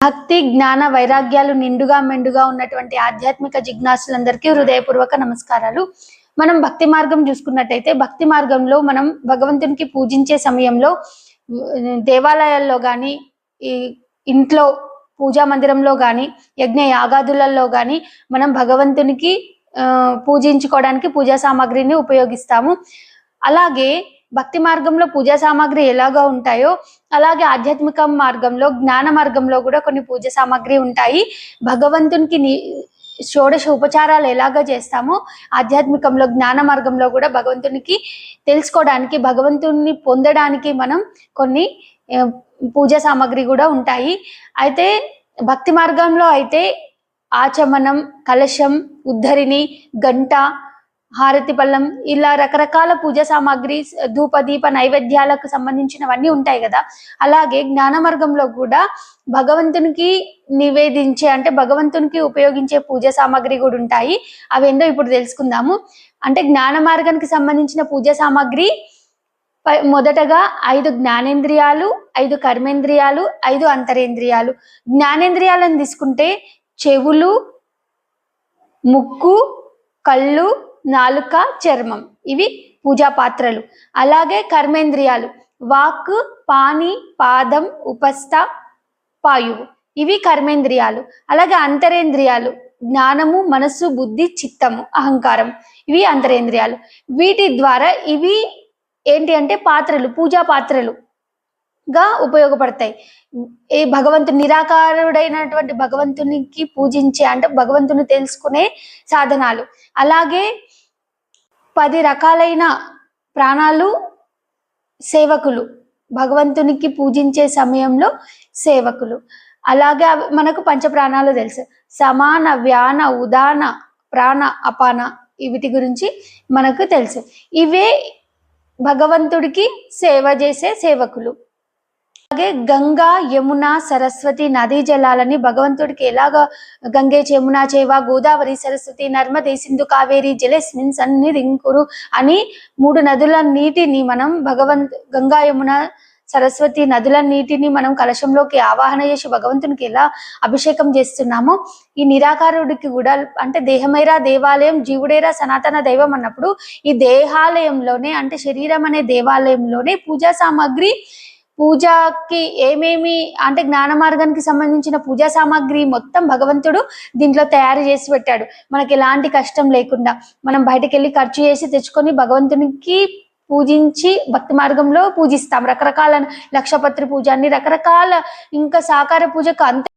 భక్తి జ్ఞాన వైరాగ్యాలు నిండుగా మెండుగా ఉన్నటువంటి ఆధ్యాత్మిక జిజ్ఞాసులందరికీ హృదయపూర్వక నమస్కారాలు. మనం భక్తి మార్గం చూసుకున్నట్టయితే భక్తి మార్గంలో మనం భగవంతునికి పూజించే సమయంలో దేవాలయాల్లో కానీ ఈ ఇంట్లో పూజా మందిరంలో కానీ యజ్ఞ యాగాదులలో కానీ మనం భగవంతునికి పూజించుకోవడానికి పూజా సామాగ్రిని ఉపయోగిస్తాము. అలాగే భక్తి మార్గంలో పూజా సామాగ్రి ఎలాగా ఉంటాయో అలాగే ఆధ్యాత్మిక మార్గంలో జ్ఞాన మార్గంలో కూడా కొన్ని పూజ సామాగ్రి ఉంటాయి. భగవంతునికి షోడశ ఉపచారాలు ఎలాగా చేస్తామో ఆధ్యాత్మికంలో జ్ఞాన మార్గంలో కూడా భగవంతునికి తెలుసుకోవడానికి భగవంతుని పొందడానికి మనం కొన్ని పూజ సామాగ్రి కూడా ఉంటాయి. అయితే భక్తి మార్గంలో అయితే ఆచమనం, కలశం, ఉద్ధరిణి, గంట, హారతి పళ్ళం ఇలా రకరకాల పూజ సామాగ్రి ధూప దీప నైవేద్యాలకు సంబంధించినవన్నీ ఉంటాయి కదా. అలాగే జ్ఞాన మార్గంలో కూడా భగవంతునికి నివేదించే అంటే భగవంతునికి ఉపయోగించే పూజ సామాగ్రి కూడా ఉంటాయి. అవి ఏందో ఇప్పుడు తెలుసుకుందాము. అంటే జ్ఞాన మార్గానికి సంబంధించిన పూజ సామాగ్రి మొదటగా 5 జ్ఞానేంద్రియాలు, 5 కర్మేంద్రియాలు, 5 అంతరేంద్రియాలు. జ్ఞానేంద్రియాలను తీసుకుంటే చెవులు, ముక్కు, కళ్ళు, నాలుక, చర్మం ఇవి పూజా పాత్రలు. అలాగే కర్మేంద్రియాలు వాక్, పాని, పాదం, ఉపస్థ, పాయువు ఇవి కర్మేంద్రియాలు. అలాగే అంతరేంద్రియాలు జ్ఞానము, మనస్సు, బుద్ధి, చిత్తము, అహంకారం ఇవి అంతరేంద్రియాలు. వీటి ద్వారా ఇవి ఏంటి అంటే పాత్రలు, పూజా పాత్రలుగా ఉపయోగపడతాయి. ఈ భగవంతుని నిరాకారుడైనటువంటి భగవంతునికి పూజించే అంటే భగవంతుని తెలుసుకునే సాధనాలు. అలాగే 10 రకాలైన ప్రాణాలు సేవకులు, భగవంతునికి పూజించే సమయంలో సేవకులు. అలాగే మనకు పంచప్రాణాలు తెలుసు, సమాన, వ్యాన, ఉదాన, ప్రాణ, అపాన వీటి గురించి మనకు తెలుసు. ఇవే భగవంతుడికి సేవ చేసే సేవకులు. అలాగే గంగా, యమున, సరస్వతి నదీ జలాలని భగవంతుడికి ఎలాగా గంగే యమునా చేవ గోదావరి సరస్వతి నర్మదే సింధు కావేరి జలేస్మిన్ సన్నిధింకురు అని 3 నదుల నీటిని మనం గంగా, యమున, సరస్వతి నదుల నీటిని మనం కలశంలోకి ఆవాహన చేసి భగవంతునికి ఎలా అభిషేకం చేస్తున్నామో ఈ నిరాకారుడికి కూడా అంటే దేహమైరా దేవాలయం జీవుడేరా సనాతన దైవం అన్నప్పుడు ఈ దేహాలయంలోనే అంటే శరీరం అనే దేవాలయంలోనే పూజా సామాగ్రి పూజకి ఏమేమి అంటే జ్ఞాన మార్గానికి సంబంధించిన పూజా సామాగ్రి మొత్తం భగవంతుడు దీంట్లో తయారు చేసి పెట్టాడు. మనకి ఎలాంటి కష్టం లేకుండా మనం బయటకు వెళ్ళి ఖర్చు చేసి తెచ్చుకొని భగవంతునికి పూజించి భక్తి మార్గంలో పూజిస్తాం. రకరకాల లక్షపత్రి పూజ అన్ని రకరకాల ఇంకా సాకార పూజకు అంత